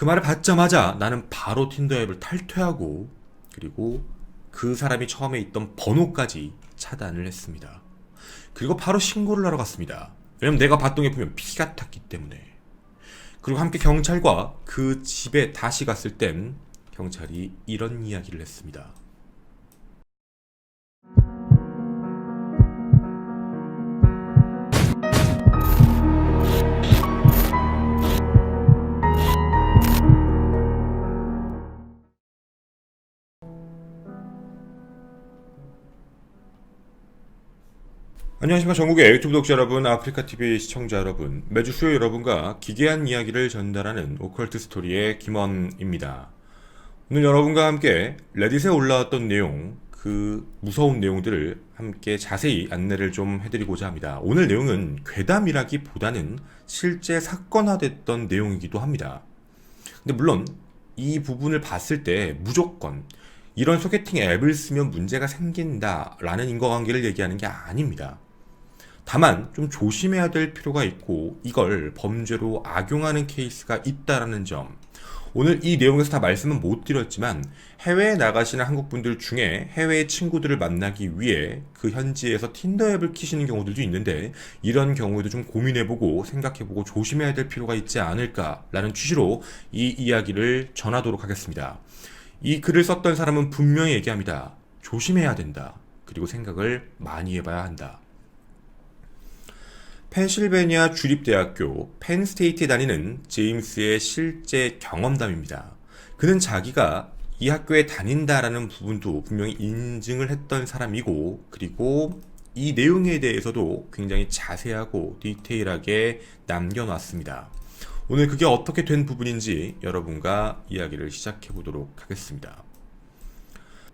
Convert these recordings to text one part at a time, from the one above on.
그 말을 받자마자 나는 바로 틴더 앱을 탈퇴하고 그리고 그 사람이 처음에 있던 번호까지 차단을 했습니다. 그리고 바로 신고를 하러 갔습니다. 왜냐면 내가 봤던 게 보면 피 같았기 때문에. 그리고 함께 경찰과 그 집에 다시 갔을 땐 경찰이 이런 이야기를 했습니다. 안녕하십니까. 전국의 유튜브 독자 여러분, 아프리카TV 시청자 여러분, 매주 수요일 여러분과 기괴한 이야기를 전달하는 오컬트 스토리의 김원입니다. 오늘 여러분과 함께 레딧에 올라왔던 내용, 그 무서운 내용들을 함께 자세히 안내를 좀 해드리고자 합니다. 오늘 내용은 괴담이라기보다는 실제 사건화됐던 내용이기도 합니다. 근데 물론 이 부분을 봤을 때 무조건 이런 소개팅 앱을 쓰면 문제가 생긴다라는 인과관계를 얘기하는 게 아닙니다. 다만 좀 조심해야 될 필요가 있고 이걸 범죄로 악용하는 케이스가 있다라는 점, 오늘 이 내용에서 다 말씀은 못 드렸지만 해외에 나가시는 한국분들 중에 해외의 친구들을 만나기 위해 그 현지에서 틴더 앱을 키시는 경우들도 있는데 이런 경우에도 좀 고민해보고 생각해보고 조심해야 될 필요가 있지 않을까라는 취지로 이 이야기를 전하도록 하겠습니다. 이 글을 썼던 사람은 분명히 얘기합니다. 조심해야 된다. 그리고 생각을 많이 해봐야 한다. 펜실베니아 주립대학교 펜스테이트에 다니는 제임스의 실제 경험담입니다. 그는 자기가 이 학교에 다닌다라는 부분도 분명히 인증을 했던 사람이고, 그리고 이 내용에 대해서도 굉장히 자세하고 디테일하게 남겨놨습니다. 오늘 그게 어떻게 된 부분인지 여러분과 이야기를 시작해 보도록 하겠습니다.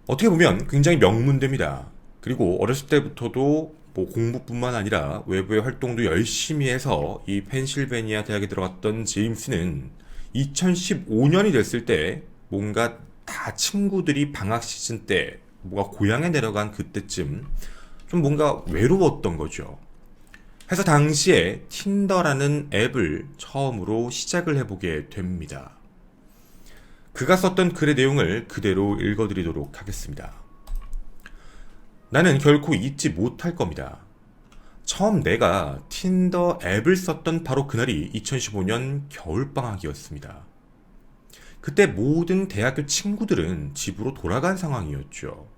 어떻게 보면 굉장히 명문대입니다. 그리고 어렸을 때부터도 공부뿐만 아니라 외부의 활동도 열심히 해서 이 펜실베니아 대학에 들어갔던 제임스는 2015년이 됐을 때 뭔가 다 친구들이 방학 시즌 때 뭐가 고향에 내려간 그때쯤 좀 뭔가 외로웠던 거죠. 해서 당시에 틴더라는 앱을 처음으로 시작을 해보게 됩니다. 그가 썼던 글의 내용을 그대로 읽어드리도록 하겠습니다. 나는 결코 잊지 못할 겁니다. 처음 내가 틴더 앱을 썼던 바로 그날이 2015년 겨울방학이었습니다. 그때 모든 대학교 친구들은 집으로 돌아간 상황이었죠.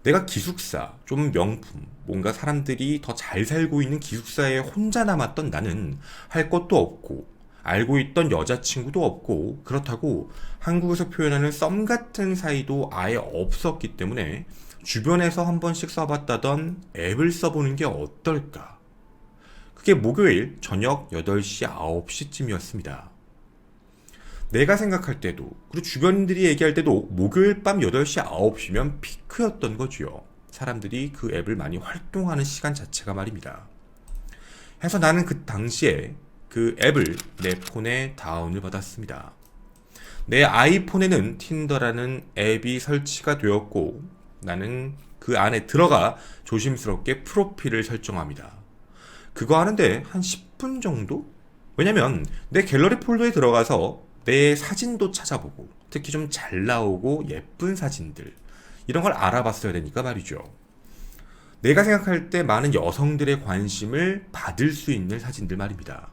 내가 기숙사, 좀 명품, 뭔가 사람들이 더 잘 살고 있는 기숙사에 혼자 남았던 나는 할 것도 없고 알고 있던 여자친구도 없고 그렇다고 한국에서 표현하는 썸 같은 사이도 아예 없었기 때문에 주변에서 한 번씩 써봤다던 앱을 써보는 게 어떨까? 그게 목요일 저녁 8시, 9시쯤이었습니다. 내가 생각할 때도 그리고 주변인들이 얘기할 때도 목요일 밤 8시, 9시면 피크였던 거지요. 사람들이 그 앱을 많이 활동하는 시간 자체가 말입니다. 해서 나는 그 당시에 그 앱을 내 폰에 다운을 받았습니다. 내 아이폰에는 틴더라는 앱이 설치가 되었고 나는 그 안에 들어가 조심스럽게 프로필을 설정합니다. 그거 하는데 한 10분 정도? 왜냐면 내 갤러리 폴더에 들어가서 내 사진도 찾아보고 특히 좀 잘 나오고 예쁜 사진들 이런 걸 알아봤어야 되니까 말이죠. 내가 생각할 때 많은 여성들의 관심을 받을 수 있는 사진들 말입니다.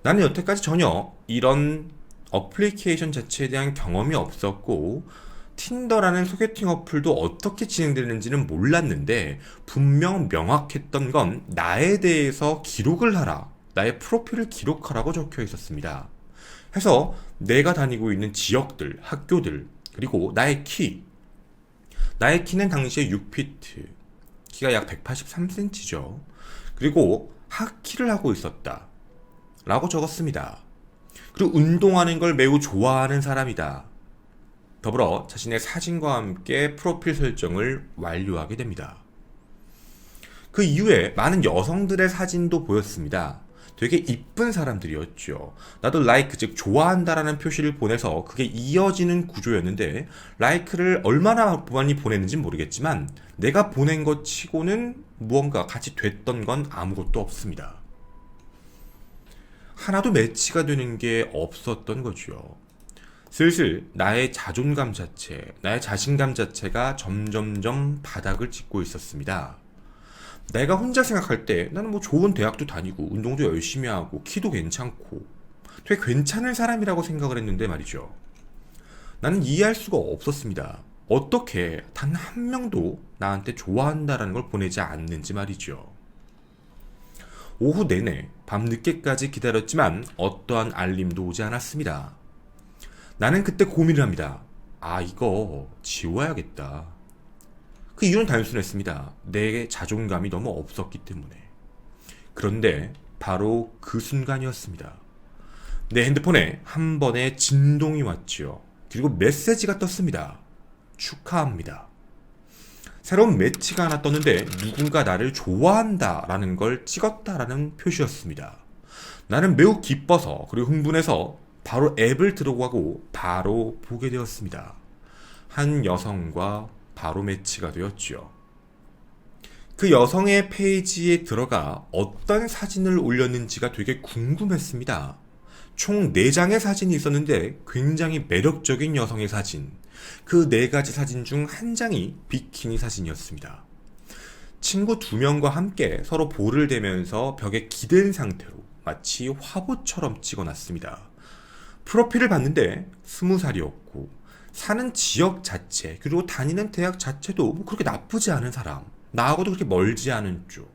나는 여태까지 전혀 이런 어플리케이션 자체에 대한 경험이 없었고 틴더라는 소개팅 어플도 어떻게 진행되는지는 몰랐는데 분명 명확했던 건 나에 대해서 기록을 하라, 나의 프로필을 기록하라고 적혀 있었습니다. 해서 내가 다니고 있는 지역들, 학교들, 그리고 나의 키는 당시에 6피트, 키가 약 183cm죠. 그리고 하키를 하고 있었다 라고 적었습니다. 그리고 운동하는 걸 매우 좋아하는 사람이다. 더불어 자신의 사진과 함께 프로필 설정을 완료하게 됩니다. 그 이후에 많은 여성들의 사진도 보였습니다. 되게 이쁜 사람들이었죠. 나도 like, 즉 좋아한다라는 표시를 보내서 그게 이어지는 구조였는데 like를 얼마나 많이 보냈는지 모르겠지만 내가 보낸 것 치고는 무언가 같이 됐던 건 아무것도 없습니다. 하나도 매치가 되는 게 없었던 거죠. 슬슬 나의 자존감 자체, 나의 자신감 자체가 점점점 바닥을 찍고 있었습니다. 내가 혼자 생각할 때 나는 뭐 좋은 대학도 다니고 운동도 열심히 하고 키도 괜찮고 되게 괜찮은 사람이라고 생각을 했는데 말이죠. 나는 이해할 수가 없었습니다. 어떻게 단 한 명도 나한테 좋아한다라는 걸 보내지 않는지 말이죠. 오후 내내 밤늦게까지 기다렸지만 어떠한 알림도 오지 않았습니다. 나는 그때 고민을 합니다. 아, 이거 지워야겠다. 그 이유는 단순했습니다. 내 자존감이 너무 없었기 때문에. 그런데 바로 그 순간이었습니다. 내 핸드폰에 한 번의 진동이 왔지요. 그리고 메시지가 떴습니다. 축하합니다. 새로운 매치가 하나 떴는데 누군가 나를 좋아한다라는 걸 찍었다라는 표시였습니다. 나는 매우 기뻐서 그리고 흥분해서 바로 앱을 들어가고 바로 보게 되었습니다. 한 여성과 바로 매치가 되었죠. 그 여성의 페이지에 들어가 어떤 사진을 올렸는지가 되게 궁금했습니다. 총 4장의 사진이 있었는데 굉장히 매력적인 여성의 사진. 그 4가지 사진 중 한 장이 비키니 사진이었습니다. 친구 2명과 함께 서로 볼을 대면서 벽에 기댄 상태로 마치 화보처럼 찍어놨습니다. 프로필을 봤는데 20살이었고 사는 지역 자체 그리고 다니는 대학 자체도 뭐 그렇게 나쁘지 않은 사람, 나하고도 그렇게 멀지 않은 쪽.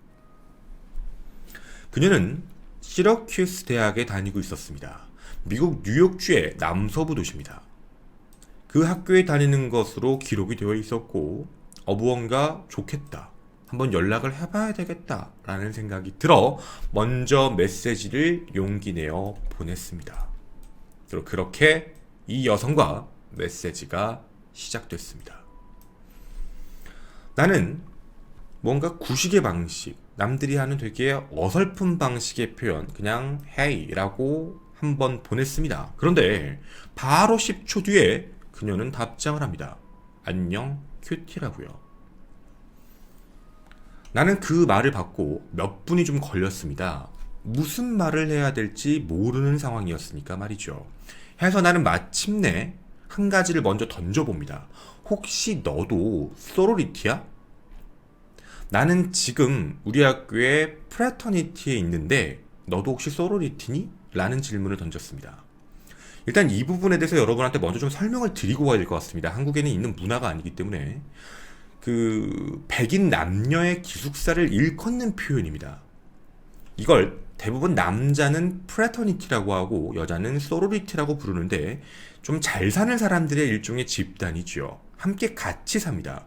그녀는 시러큐스 대학에 다니고 있었습니다. 미국 뉴욕주의 남서부 도시입니다. 그 학교에 다니는 것으로 기록이 되어 있었고 무언가 좋겠다, 한번 연락을 해봐야 되겠다 라는 생각이 들어 먼저 메시지를 용기 내어 보냈습니다. 그렇게 이 여성과 메시지가 시작됐습니다. 나는 뭔가 구식의 방식, 남들이 하는 되게 어설픈 방식의 표현, 그냥 hey 라고 한번 보냈습니다. 그런데 바로 10초 뒤에 그녀는 답장을 합니다. 안녕 큐티라고요. 나는 그 말을 받고 몇 분이 좀 걸렸습니다. 무슨 말을 해야 될지 모르는 상황이었으니까 말이죠. 해서 나는 마침내 한 가지를 먼저 던져봅니다. 혹시 너도 소로리티야? 나는 지금 우리 학교에 프래터니티에 있는데 너도 혹시 소로리티니? 라는 질문을 던졌습니다. 일단 이 부분에 대해서 여러분한테 먼저 좀 설명을 드리고 가야 될 것 같습니다. 한국에는 있는 문화가 아니기 때문에. 백인 남녀의 기숙사를 일컫는 표현입니다. 이걸 대부분 남자는 프래터니티라고 하고 여자는 소로리티라고 부르는데 좀 잘 사는 사람들의 일종의 집단이죠. 함께 같이 삽니다.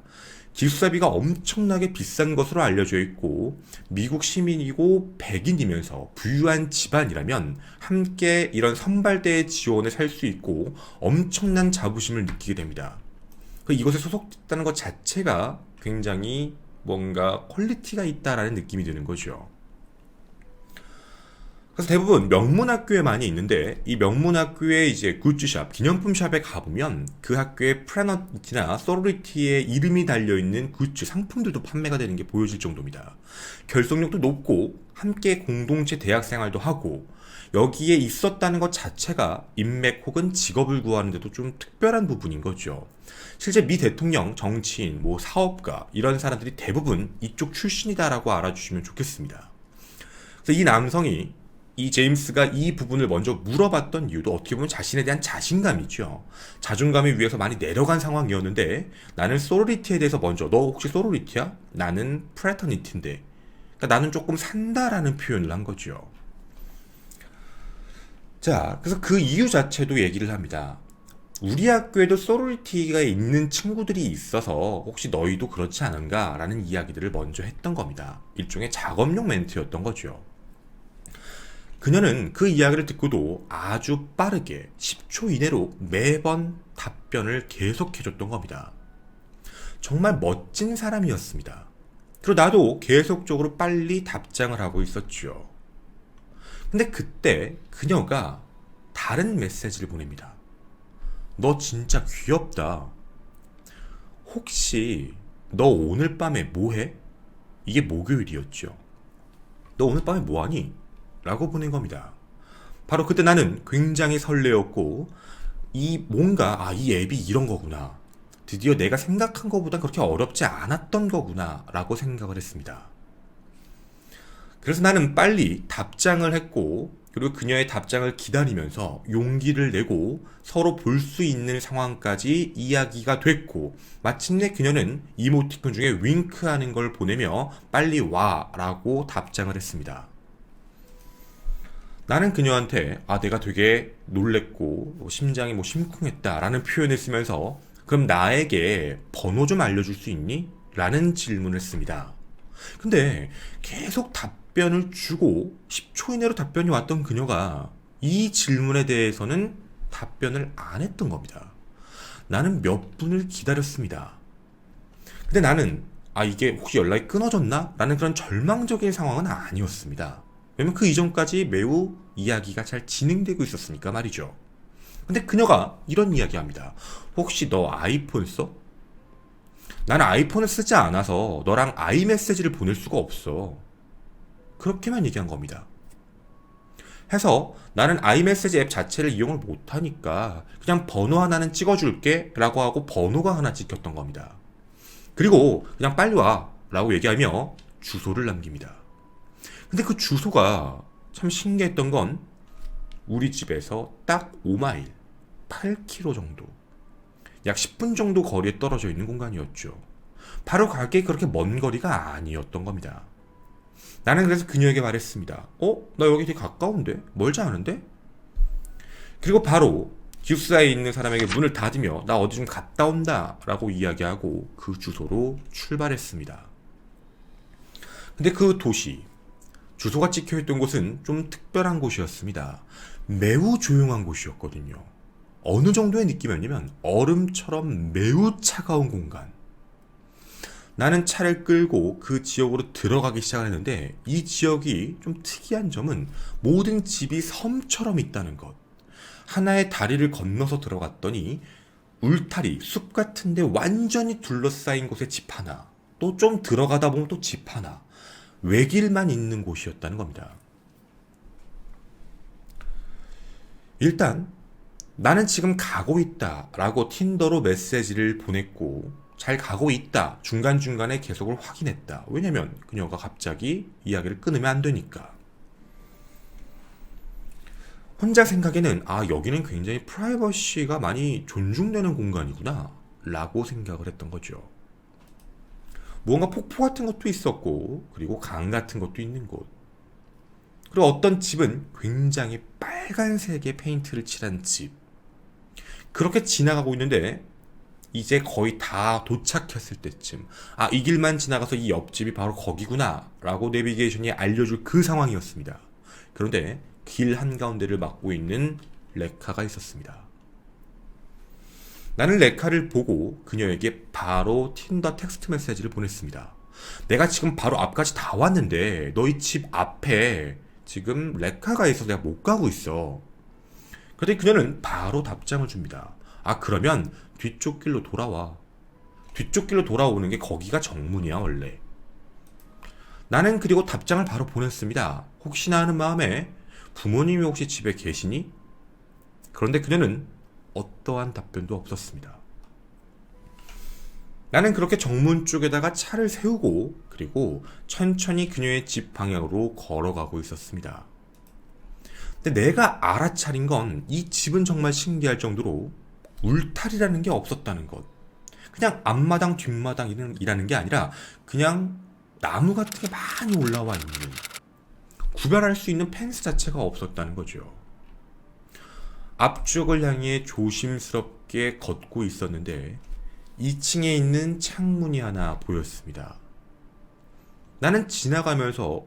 기숙사비가 엄청나게 비싼 것으로 알려져 있고 미국 시민이고 백인이면서 부유한 집안이라면 함께 이런 선발대의 지원에 살 수 있고 엄청난 자부심을 느끼게 됩니다. 이것에 소속됐다는 것 자체가 굉장히 뭔가 퀄리티가 있다라는 느낌이 드는 거죠. 그래서 대부분 명문학교에 많이 있는데 이 명문학교에 이제 굿즈샵, 기념품 샵에 가보면 그 학교의 프래너티나 소로리티의 이름이 달려있는 굿즈 상품들도 판매가 되는 게 보여질 정도입니다. 결속력도 높고 함께 공동체 대학생활도 하고 여기에 있었다는 것 자체가 인맥 혹은 직업을 구하는 데도 좀 특별한 부분인 거죠. 실제 미 대통령, 정치인, 사업가 이런 사람들이 대부분 이쪽 출신이다라고 알아주시면 좋겠습니다. 그래서 이 남성이 이 제임스가 이 부분을 먼저 물어봤던 이유도 어떻게 보면 자신에 대한 자신감이죠. 자존감을 위해서 많이 내려간 상황이었는데 나는 소로리티에 대해서 먼저 너 혹시 소로리티야? 나는 프래터니티인데 그러니까 나는 조금 산다라는 표현을 한 거죠. 자, 그래서 그 이유 자체도 얘기를 합니다. 우리 학교에도 소로리티가 있는 친구들이 있어서 혹시 너희도 그렇지 않은가? 라는 이야기들을 먼저 했던 겁니다. 일종의 작업용 멘트였던 거죠. 그녀는 그 이야기를 듣고도 아주 빠르게 10초 이내로 매번 답변을 계속해줬던 겁니다. 정말 멋진 사람이었습니다. 그리고 나도 계속적으로 빨리 답장을 하고 있었죠. 근데 그때 그녀가 다른 메시지를 보냅니다. 너 진짜 귀엽다. 혹시 너 오늘 밤에 뭐해? 이게 목요일이었죠. 너 오늘 밤에 뭐하니? 라고 보낸 겁니다. 바로 그때 나는 굉장히 설레었고, 이 앱이 이런 거구나. 드디어 내가 생각한 것보다 그렇게 어렵지 않았던 거구나 라고 생각을 했습니다. 그래서 나는 빨리 답장을 했고, 그리고 그녀의 답장을 기다리면서 용기를 내고 서로 볼 수 있는 상황까지 이야기가 됐고, 마침내 그녀는 이모티콘 중에 윙크하는 걸 보내며 빨리 와 라고 답장을 했습니다. 나는 그녀한테 내가 되게 놀랬고 심장이 심쿵했다 라는 표현을 쓰면서 그럼 나에게 번호 좀 알려줄 수 있니? 라는 질문을 했습니다. 근데 계속 답변을 주고 10초 이내로 답변이 왔던 그녀가 이 질문에 대해서는 답변을 안 했던 겁니다. 나는 몇 분을 기다렸습니다. 근데 나는 이게 혹시 연락이 끊어졌나? 라는 그런 절망적인 상황은 아니었습니다. 왜냐면 그 이전까지 매우 이야기가 잘 진행되고 있었으니까 말이죠. 근데 그녀가 이런 이야기 합니다. 혹시 너 아이폰 써? 나는 아이폰을 쓰지 않아서 너랑 아이메시지를 보낼 수가 없어. 그렇게만 얘기한 겁니다. 해서 나는 아이메시지 앱 자체를 이용을 못하니까 그냥 번호 하나는 찍어줄게 라고 하고 번호가 하나 찍혔던 겁니다. 그리고 그냥 빨리 와 라고 얘기하며 주소를 남깁니다. 근데 그 주소가 참 신기했던 건 우리 집에서 딱 5마일, 8km 정도, 약 10분 정도 거리에 떨어져 있는 공간이었죠. 바로 가기에 그렇게 먼 거리가 아니었던 겁니다. 나는 그래서 그녀에게 말했습니다. 나 여기 되게 가까운데? 멀지 않은데? 그리고 바로 기숙사에 있는 사람에게 문을 닫으며 나 어디 좀 갔다 온다 라고 이야기하고 그 주소로 출발했습니다. 근데 그 도시, 주소가 찍혀있던 곳은 좀 특별한 곳이었습니다. 매우 조용한 곳이었거든요. 어느 정도의 느낌이었냐면 얼음처럼 매우 차가운 공간. 나는 차를 끌고 그 지역으로 들어가기 시작을 했는데 이 지역이 좀 특이한 점은 모든 집이 섬처럼 있다는 것. 하나의 다리를 건너서 들어갔더니 울타리, 숲 같은데 완전히 둘러싸인 곳에 집 하나, 또 좀 들어가다 보면 또 집 하나, 외길만 있는 곳이었다는 겁니다. 일단 나는 지금 가고 있다 라고 틴더로 메시지를 보냈고 잘 가고 있다 중간중간에 계속을 확인했다. 왜냐면 그녀가 갑자기 이야기를 끊으면 안 되니까. 혼자 생각에는 여기는 굉장히 프라이버시가 많이 존중되는 공간이구나 라고 생각을 했던 거죠. 무언가 폭포 같은 것도 있었고 그리고 강 같은 것도 있는 곳, 그리고 어떤 집은 굉장히 빨간색의 페인트를 칠한 집. 그렇게 지나가고 있는데 이제 거의 다 도착했을 때쯤 이 길만 지나가서 이 옆집이 바로 거기구나 라고 내비게이션이 알려줄 그 상황이었습니다. 그런데 길 한가운데를 막고 있는 레카가 있었습니다. 나는 레카를 보고 그녀에게 바로 틴더 텍스트 메시지를 보냈습니다. 내가 지금 바로 앞까지 다 왔는데 너희 집 앞에 지금 레카가 있어서 내가 못 가고 있어. 그런데 그녀는 바로 답장을 줍니다. 그러면 뒤쪽 길로 돌아와. 뒤쪽 길로 돌아오는 게 거기가 정문이야 원래. 나는 그리고 답장을 바로 보냈습니다. 혹시나 하는 마음에 부모님이 혹시 집에 계시니? 그런데 그녀는 어떠한 답변도 없었습니다. 나는 그렇게 정문 쪽에다가 차를 세우고 그리고 천천히 그녀의 집 방향으로 걸어가고 있었습니다. 근데 내가 알아차린 건 이 집은 정말 신기할 정도로 울타리라는 게 없었다는 것. 그냥 앞마당 뒷마당이라는 게 아니라 그냥 나무 같은 게 많이 올라와 있는, 구별할 수 있는 펜스 자체가 없었다는 거죠. 앞쪽을 향해 조심스럽게 걷고 있었는데 2층에 있는 창문이 하나 보였습니다. 나는 지나가면서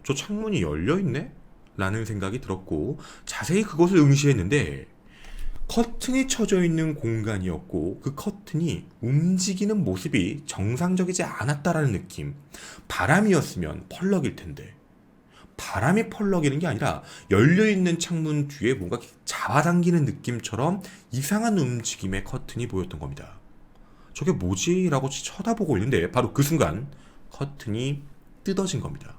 저 창문이 열려있네? 라는 생각이 들었고 자세히 그것을 응시했는데 커튼이 쳐져 있는 공간이었고 그 커튼이 움직이는 모습이 정상적이지 않았다라는 느낌. 바람이었으면 펄럭일 텐데 바람이 펄럭이는 게 아니라 열려있는 창문 뒤에 뭔가 잡아당기는 느낌처럼 이상한 움직임의 커튼이 보였던 겁니다. 저게 뭐지? 라고 쳐다보고 있는데 바로 그 순간 커튼이 뜯어진 겁니다.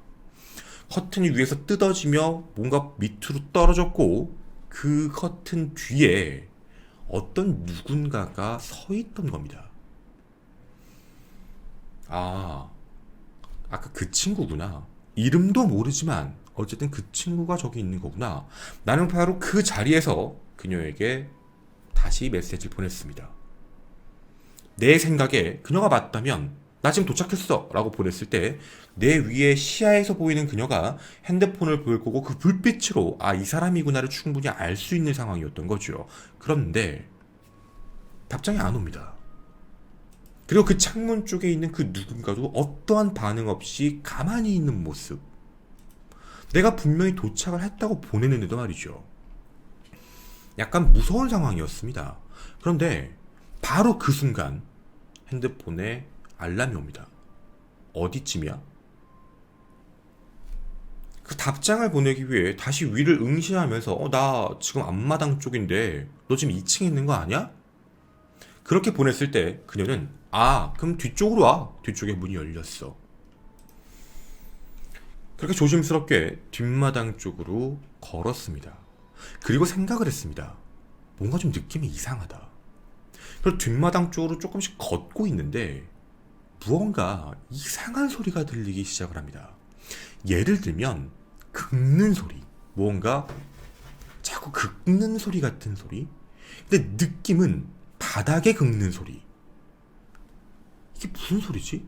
커튼이 위에서 뜯어지며 뭔가 밑으로 떨어졌고 그 커튼 뒤에 어떤 누군가가 서 있던 겁니다. 아, 아까 그 친구구나. 이름도 모르지만 어쨌든 그 친구가 저기 있는 거구나. 나는 바로 그 자리에서 그녀에게 다시 메시지를 보냈습니다. 내 생각에 그녀가 맞다면 나 지금 도착했어 라고 보냈을 때 내 위에 시야에서 보이는 그녀가 핸드폰을 볼 거고 그 불빛으로 아, 이 사람이구나를 충분히 알 수 있는 상황이었던 거죠. 그런데 답장이 안 옵니다. 그리고 그 창문 쪽에 있는 그 누군가도 어떠한 반응 없이 가만히 있는 모습. 내가 분명히 도착을 했다고 보내는데도 말이죠. 약간 무서운 상황이었습니다. 그런데 바로 그 순간 핸드폰에 알람이 옵니다. 어디쯤이야? 그 답장을 보내기 위해 다시 위를 응시하면서 나 지금 앞마당 쪽인데 너 지금 2층에 있는 거 아니야? 그렇게 보냈을 때 그녀는 아, 그럼 뒤쪽으로 와. 뒤쪽에 문이 열렸어. 그렇게 조심스럽게 뒷마당 쪽으로 걸었습니다. 그리고 생각을 했습니다. 뭔가 좀 느낌이 이상하다. 그리고 뒷마당 쪽으로 조금씩 걷고 있는데 무언가 이상한 소리가 들리기 시작을 합니다. 예를 들면 긁는 소리, 무언가 자꾸 긁는 소리 같은 소리. 근데 느낌은 바닥에 긁는 소리. 이게 무슨 소리지?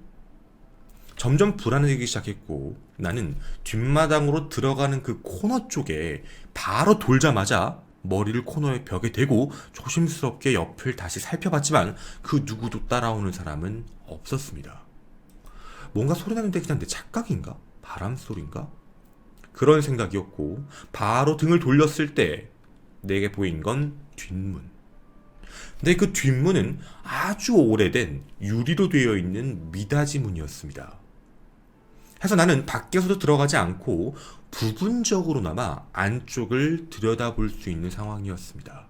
점점 불안해지기 시작했고 나는 뒷마당으로 들어가는 그 코너 쪽에 바로 돌자마자 머리를 코너의 벽에 대고 조심스럽게 옆을 다시 살펴봤지만 그 누구도 따라오는 사람은 없었습니다. 뭔가 소리 나는데 그냥 내 착각인가? 바람 소리인가? 그런 생각이었고 바로 등을 돌렸을 때 내게 보인 건 뒷문. 근데 그 뒷문은 아주 오래된 유리로 되어 있는 미닫이 문이었습니다. 해서 나는 밖에서도 들어가지 않고 부분적으로나마 안쪽을 들여다볼 수 있는 상황이었습니다.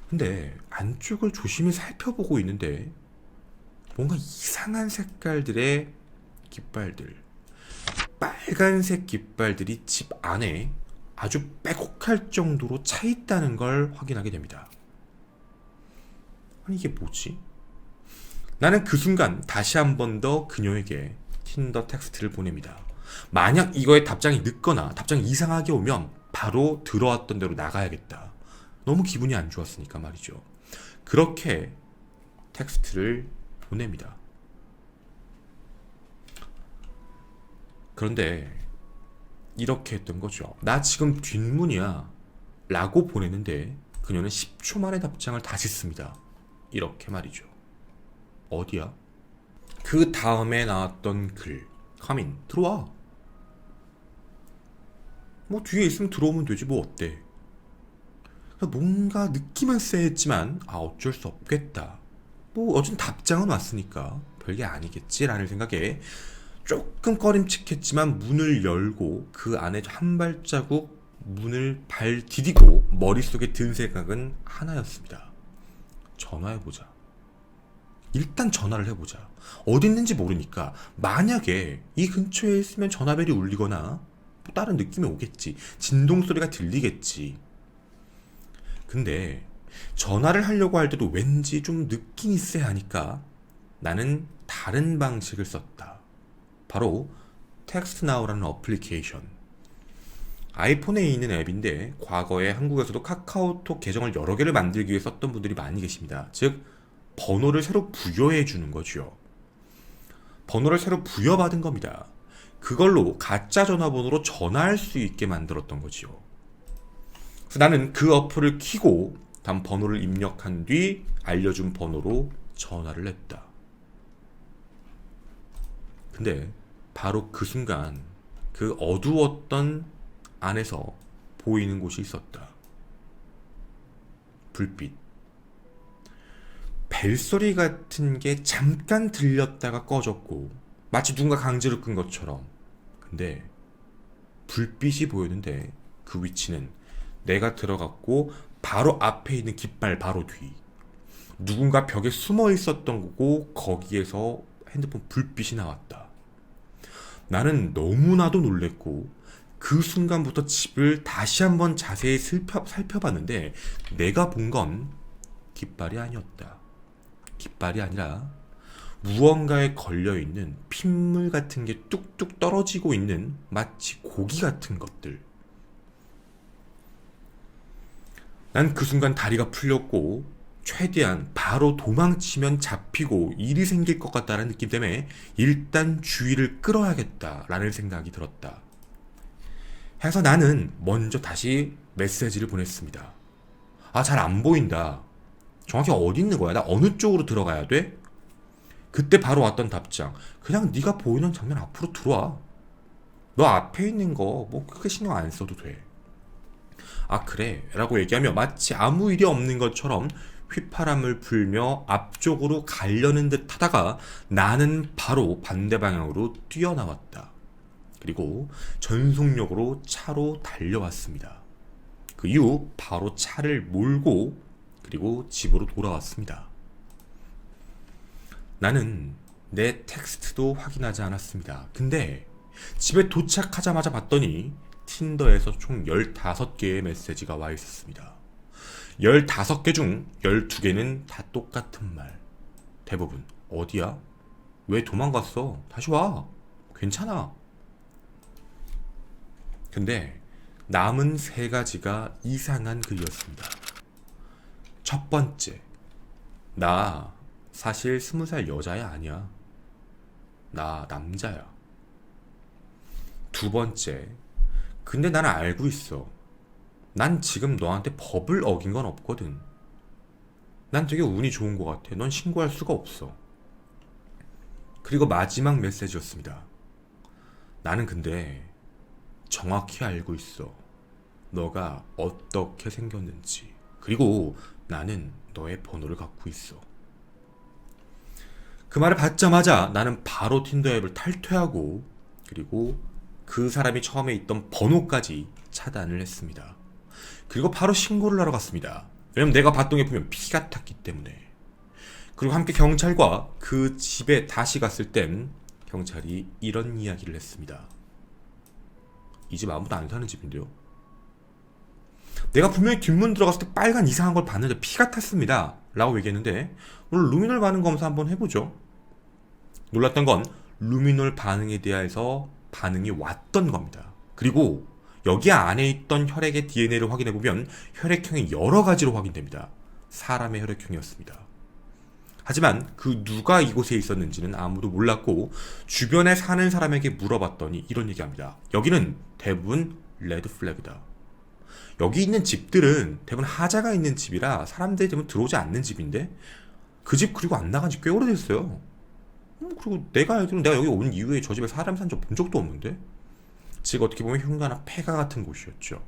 근데 안쪽을 조심히 살펴보고 있는데 뭔가 이상한 색깔들의 깃발들, 빨간색 깃발들이 집 안에 아주 빼곡할 정도로 차 있다는 걸 확인하게 됩니다. 아니 이게 뭐지? 나는 그 순간 다시 한 번 더 그녀에게 틴더 텍스트를 보냅니다. 만약 이거에 답장이 늦거나 답장이 이상하게 오면 바로 들어왔던 대로 나가야겠다. 너무 기분이 안 좋았으니까 말이죠. 그렇게 텍스트를 보냅니다. 그런데 이렇게 했던 거죠. 나 지금 뒷문이야 라고 보내는데 그녀는 10초 만에 답장을 다시 씁니다. 이렇게 말이죠. 어디야? 그 다음에 나왔던 글. come in. 들어와. 뭐 뒤에 있으면 들어오면 되지 뭐 어때. 뭔가 느낌은 쎄했지만 아 어쩔 수 없겠다. 뭐 어쨌든 답장은 왔으니까 별게 아니겠지라는 생각에 조금 꺼림칙했지만 문을 열고 그 안에 한 발자국 문을 발 디디고 머릿속에 든 생각은 하나였습니다. 전화해보자. 일단 전화를 해보자. 어디 있는지 모르니까 만약에 이 근처에 있으면 전화벨이 울리거나 뭐 다른 느낌이 오겠지. 진동 소리가 들리겠지. 근데 전화를 하려고 할 때도 왠지 좀 느낌이 쎄하니까 나는 다른 방식을 썼다. 바로 텍스트 나우라는 어플리케이션. 아이폰에 있는 앱인데 과거에 한국에서도 카카오톡 계정을 여러 개를 만들기 위해 썼던 분들이 많이 계십니다. 즉 번호를 새로 부여해 주는 거죠. 번호를 새로 부여받은 겁니다. 그걸로 가짜 전화번호로 전화할 수 있게 만들었던 거지요. 그래서 나는 그 어플을 켜고 다음 번호를 입력한 뒤 알려준 번호로 전화를 했다. 근데 바로 그 순간 그 어두웠던 안에서 보이는 곳이 있었다. 불빛. 벨소리 같은 게 잠깐 들렸다가 꺼졌고 마치 누군가 강제로 끈 것처럼. 근데 불빛이 보였는데 그 위치는 내가 들어갔고 바로 앞에 있는 깃발 바로 뒤. 누군가 벽에 숨어 있었던 거고 거기에서 핸드폰 불빛이 나왔다. 나는 너무나도 놀랬고 그 순간부터 집을 다시 한번 자세히 살펴봤는데 내가 본 건 깃발이 아니었다. 깃발이 아니라 무언가에 걸려있는 핏물 같은 게 뚝뚝 떨어지고 있는 마치 고기 같은 것들. 난 그 순간 다리가 풀렸고 최대한 바로 도망치면 잡히고 일이 생길 것 같다는 느낌 때문에 일단 주의를 끌어야겠다라는 생각이 들었다. 해서 나는 먼저 다시 메시지를 보냈습니다. 아, 잘 안 보인다. 정확히 어디 있는 거야? 나 어느 쪽으로 들어가야 돼? 그때 바로 왔던 답장. 그냥 네가 보이는 장면 앞으로 들어와. 너 앞에 있는 거 뭐 크게 신경 안 써도 돼. 아, 그래 라고 얘기하며 마치 아무 일이 없는 것처럼 휘파람을 불며 앞쪽으로 가려는 듯 하다가 나는 바로 반대 방향으로 뛰어나왔다. 그리고 전속력으로 차로 달려왔습니다. 그 이후 바로 차를 몰고 그리고 집으로 돌아왔습니다. 나는 내 텍스트도 확인하지 않았습니다. 근데 집에 도착하자마자 봤더니 틴더에서 총 15개의 메시지가 와 있었습니다. 15개 중 12개는 다 똑같은 말. 대부분 어디야? 왜 도망갔어? 다시 와. 괜찮아. 근데 남은 3가지가 이상한 글이었습니다. 첫 번째, 나 사실 20살 여자야 아니야. 나 남자야. 두 번째, 근데 나는 알고 있어. 난 지금 너한테 법을 어긴 건 없거든. 난 되게 운이 좋은 것 같아. 넌 신고할 수가 없어. 그리고 마지막 메시지였습니다. 나는 근데 정확히 알고 있어. 너가 어떻게 생겼는지. 그리고 나는 너의 번호를 갖고 있어. 그 말을 받자마자 나는 바로 틴더 앱을 탈퇴하고 그리고 그 사람이 처음에 있던 번호까지 차단을 했습니다. 그리고 바로 신고를 하러 갔습니다. 왜냐면 내가 봤던 게 보면 피가 탔기 때문에. 그리고 함께 경찰과 그 집에 다시 갔을 땐 경찰이 이런 이야기를 했습니다. 이 집 아무도 안 사는 집인데요. 내가 분명히 뒷문 들어갔을 때 빨간 이상한 걸 봤는데 피가 탔습니다 라고 얘기했는데 오늘 루미놀 반응 검사 한번 해보죠. 놀랐던 건 루미놀 반응에 대해서 반응이 왔던 겁니다. 그리고 여기 안에 있던 혈액의 DNA를 확인해보면 혈액형이 여러 가지로 확인됩니다. 사람의 혈액형이었습니다. 하지만 그 누가 이곳에 있었는지는 아무도 몰랐고 주변에 사는 사람에게 물어봤더니 이런 얘기합니다. 여기는 대부분 레드 플래그다. 여기 있는 집들은 대부분 하자가 있는 집이라 사람들이 대부분 들어오지 않는 집인데 그 집 그리고 안 나간 지 꽤 오래됐어요. 그리고 내가 알기로는 내가 여기 온 이후에 저 집에 사람 산 적 본 적도 없는데 즉 어떻게 보면 흉가나 폐가 같은 곳이었죠.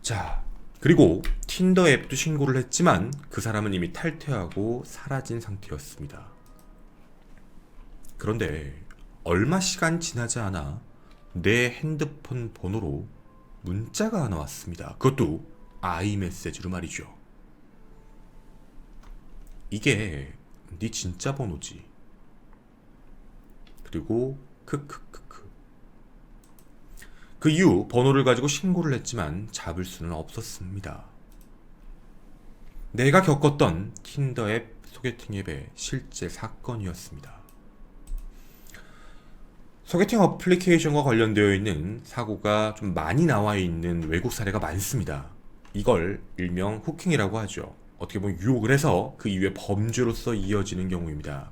자, 그리고 틴더 앱도 신고를 했지만 그 사람은 이미 탈퇴하고 사라진 상태였습니다. 그런데 얼마 시간 지나지 않아 내 핸드폰 번호로 문자가 하나 왔습니다. 그것도 아이메시지로 말이죠. 이게 네 진짜 번호지. 그리고 크크크크. 그 이후 번호를 가지고 신고를 했지만 잡을 수는 없었습니다. 내가 겪었던 틴더 앱, 소개팅 앱의 실제 사건이었습니다. 소개팅 어플리케이션과 관련되어 있는 사고가 좀 많이 나와 있는 외국 사례가 많습니다. 이걸 일명 후킹이라고 하죠. 어떻게 보면 유혹을 해서 그 이후에 범죄로서 이어지는 경우입니다.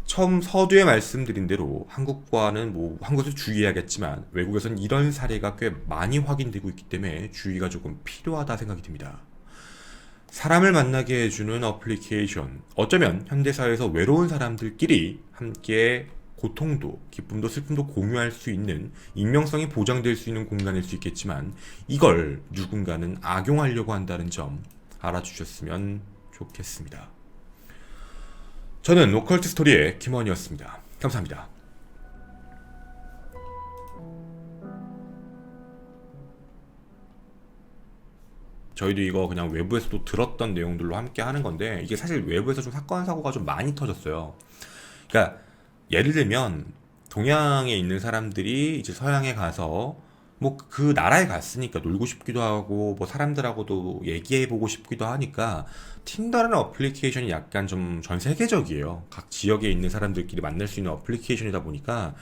처음 서두에 말씀드린 대로 한국과는 한국에서 주의해야겠지만 외국에서는 이런 사례가 꽤 많이 확인되고 있기 때문에 주의가 조금 필요하다 생각이 듭니다. 사람을 만나게 해주는 어플리케이션, 어쩌면 현대사회에서 외로운 사람들끼리 함께 고통도 기쁨도 슬픔도 공유할 수 있는 익명성이 보장될 수 있는 공간일 수 있겠지만 이걸 누군가는 악용하려고 한다는 점 알아주셨으면 좋겠습니다. 저는 오컬트 스토리의 김원이었습니다. 감사합니다. 저희도 이거 그냥 외부에서도 들었던 내용들로 함께 하는 건데, 이게 사실 외부에서 좀 사건 사고가 좀 많이 터졌어요. 그러니까 예를 들면 동양에 있는 사람들이 이제 서양에 가서 뭐 그 나라에 갔으니까 놀고 싶기도 하고 뭐 사람들하고도 얘기해 보고 싶기도 하니까 틴더라는 어플리케이션이 약간 좀 전 세계적이에요. 각 지역에 있는 사람들끼리 만날 수 있는 어플리케이션이다 보니까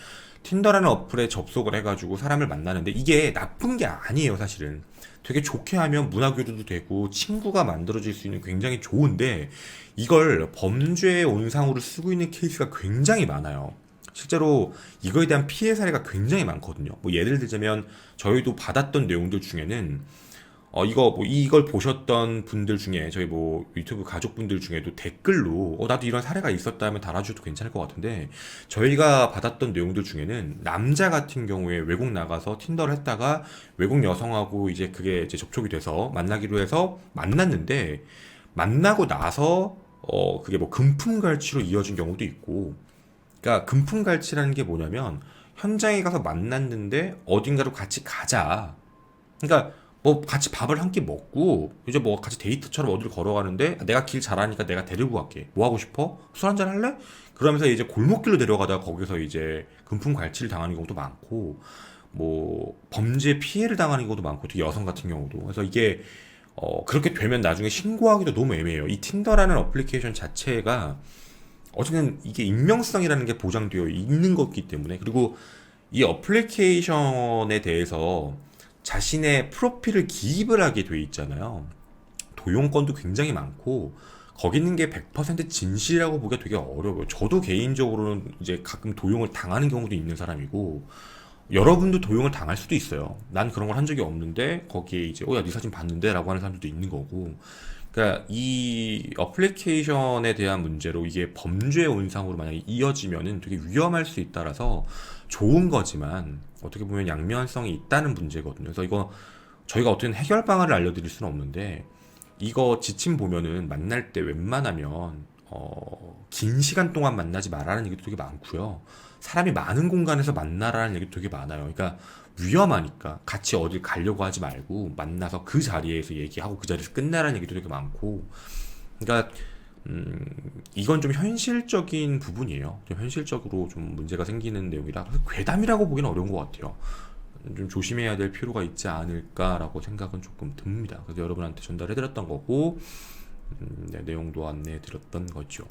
틴더라는 어플에 접속을 해가지고 사람을 만나는데, 이게 나쁜 게 아니에요, 사실은. 되게 좋게 하면 문화교류도 되고 친구가 만들어질 수 있는 굉장히 좋은데, 이걸 범죄의 온상으로 쓰고 있는 케이스가 굉장히 많아요. 실제로 이거에 대한 피해 사례가 굉장히 많거든요. 뭐 예를 들자면 저희도 받았던 내용들 중에는 이거 뭐 이걸 보셨던 분들 중에 저희 뭐 유튜브 가족분들 중에도 댓글로 나도 이런 사례가 있었다 하면 달아줘도 괜찮을 것 같은데, 저희가 받았던 내용들 중에는 남자 같은 경우에 외국 나가서 틴더를 했다가 외국 여성하고 이제 그게 이제 접촉이 돼서 만나기로 해서 만났는데, 만나고 나서 그게 뭐 금품갈취로 이어진 경우도 있고. 그러니까 금품갈취라는 게 뭐냐면 현장에 가서 만났는데 어딘가로 같이 가자. 그러니까 뭐 같이 밥을 한 끼 먹고 이제 뭐 같이 데이트처럼 어디를 걸어가는데, 내가 길 잘하니까 내가 데리고 갈게. 뭐 하고 싶어? 술 한잔 할래? 그러면서 이제 골목길로 데려가다가 거기서 이제 금품갈취를 당하는 경우도 많고, 뭐 범죄 피해를 당하는 경우도 많고, 특히 여성 같은 경우도. 그래서 이게 그렇게 되면 나중에 신고하기도 너무 애매해요. 이 틴더라는 어플리케이션 자체가 어쨌든 이게 익명성이라는 게 보장되어 있는 거기 때문에, 그리고 이 어플리케이션에 대해서 자신의 프로필을 기입을 하게 돼 있잖아요. 도용권도 굉장히 많고 거기 있는 게 100% 진실이라고 보기가 되게 어려워요. 저도 개인적으로는 이제 가끔 도용을 당하는 경우도 있는 사람이고, 여러분도 도용을 당할 수도 있어요. 난 그런 걸 한 적이 없는데 거기에 이제 야, 네 사진 봤는데 라고 하는 사람들도 있는 거고. 그러니까 이 어플리케이션에 대한 문제로 이게 범죄 온상으로 만약에 이어지면은 되게 위험할 수 있다라서, 좋은 거지만 어떻게 보면 양면성이 있다는 문제거든요. 그래서 이거 저희가 어떻게 해결 방안을 알려드릴 수는 없는데, 이거 지침 보면은 만날 때 웬만하면 긴 시간 동안 만나지 말라는 얘기도 되게 많고요. 사람이 많은 공간에서 만나라는 얘기도 되게 많아요. 그러니까 위험하니까 같이 어딜 가려고 하지 말고 만나서 그 자리에서 얘기하고 그 자리에서 끝내라는 얘기도 되게 많고. 그러니까 이건 좀 현실적인 부분이에요. 좀 현실적으로 좀 문제가 생기는 내용이라, 그래서 괴담이라고 보기는 어려운 것 같아요. 좀 조심해야 될 필요가 있지 않을까라고 생각은 조금 듭니다. 그래서 여러분한테 전달해드렸던 거고, 네, 내용도 안내해드렸던 거죠.